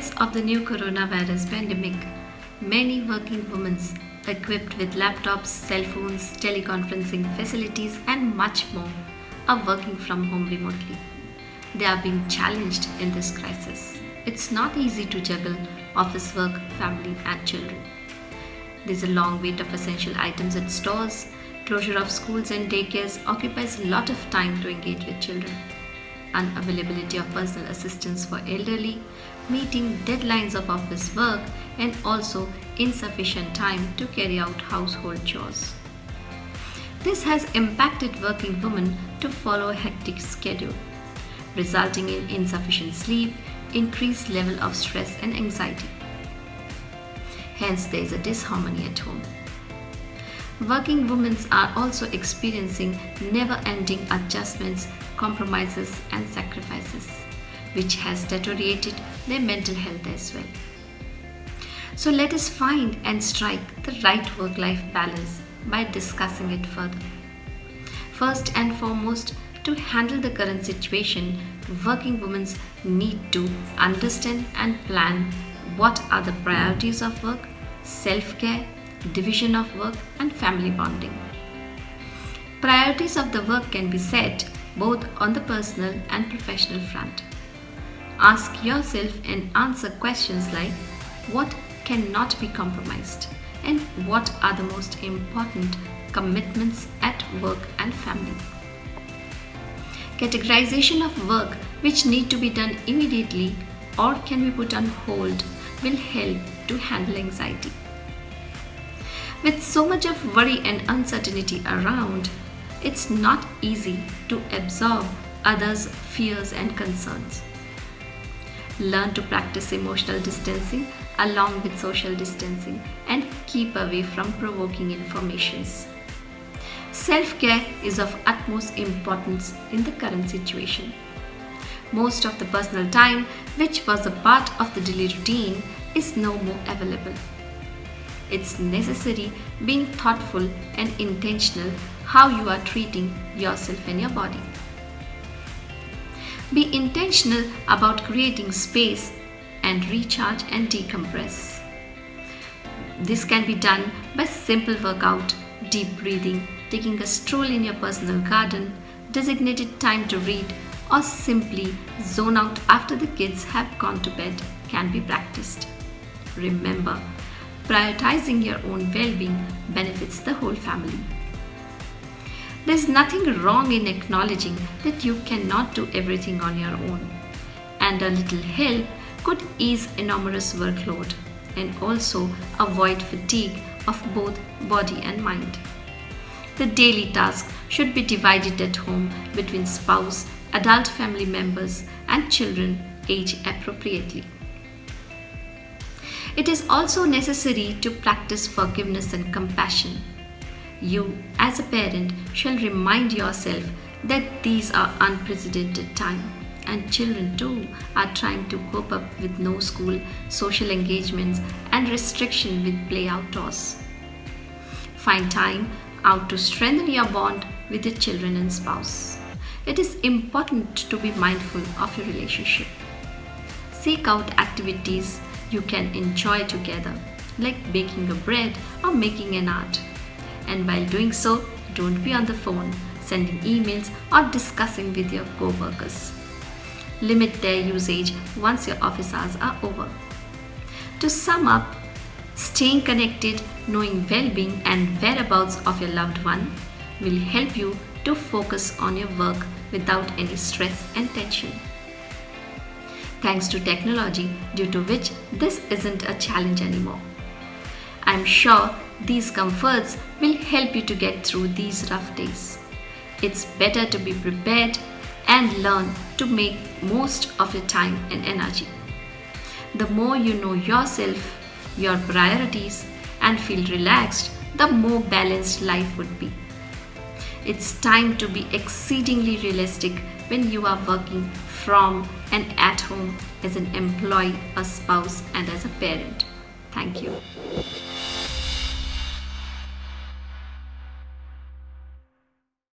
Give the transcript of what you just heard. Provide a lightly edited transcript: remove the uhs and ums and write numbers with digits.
midst of the new coronavirus pandemic, many working women equipped with laptops, cell phones, teleconferencing facilities, and much more are working from home remotely. They are being challenged in this crisis. It's not easy to juggle office work, family, and children. There's a long wait of essential items at stores, closure of schools and daycares occupies a lot of time to engage with children. Unavailability of personal assistance for elderly, meeting deadlines of office work, and also insufficient time to carry out household chores. This has impacted working women to follow a hectic schedule, resulting in insufficient sleep, increased level of stress and anxiety. Hence, there is a disharmony at home. Working women are also experiencing never-ending adjustments, compromises and sacrifices, which has deteriorated their mental health as well. So let us find and strike the right work-life balance by discussing it further. First and foremost, to handle the current situation, working women need to understand and plan what are the priorities of work, self-care, division of work, and family bonding. Priorities of the work can be set both on the personal and professional front. Ask yourself and answer questions like what cannot be compromised and what are the most important commitments at work and family. Categorization of work which need to be done immediately or can be put on hold will help to handle anxiety. With so much of worry and uncertainty around, it's not easy to absorb others' fears and concerns. Learn to practice emotional distancing along with social distancing and keep away from provoking informations. Self-care is of utmost importance in the current situation. Most of the personal time, which was a part of the daily routine, is no more available. It's necessary being thoughtful and intentional how you are treating yourself and your body. Be intentional about creating space and recharge and decompress. This can be done by simple workout, deep breathing, taking a stroll in your personal garden, designated time to read, or simply zone out after the kids have gone to bed can be practiced. Remember, prioritizing your own well-being benefits the whole family. There's nothing wrong in acknowledging that you cannot do everything on your own, and a little help could ease enormous workload and also avoid fatigue of both body and mind. The daily task should be divided at home between spouse, adult family members, and children aged appropriately. It is also necessary to practice forgiveness and compassion. You, as a parent, shall remind yourself that these are unprecedented times, and children too are trying to cope up with no school, social engagements, and restriction with play outdoors. Find time out to strengthen your bond with your children and spouse. It is important to be mindful of your relationship. Seek out activities you can enjoy together, like baking a bread or making an art. And while doing so, don't be on the phone, sending emails or discussing with your co-workers. Limit their usage once your office hours are over. To sum up, staying connected, knowing well-being and whereabouts of your loved one will help you to focus on your work without any stress and tension. Thanks to technology, due to which this isn't a challenge anymore. I'm sure these comforts will help you to get through these rough days. It's better to be prepared and learn to make most of your time and energy. The more you know yourself, your priorities, and feel relaxed, the more balanced life would be. It's time to be exceedingly realistic when you are working from and at home as an employee, a spouse, and as a parent. Thank you.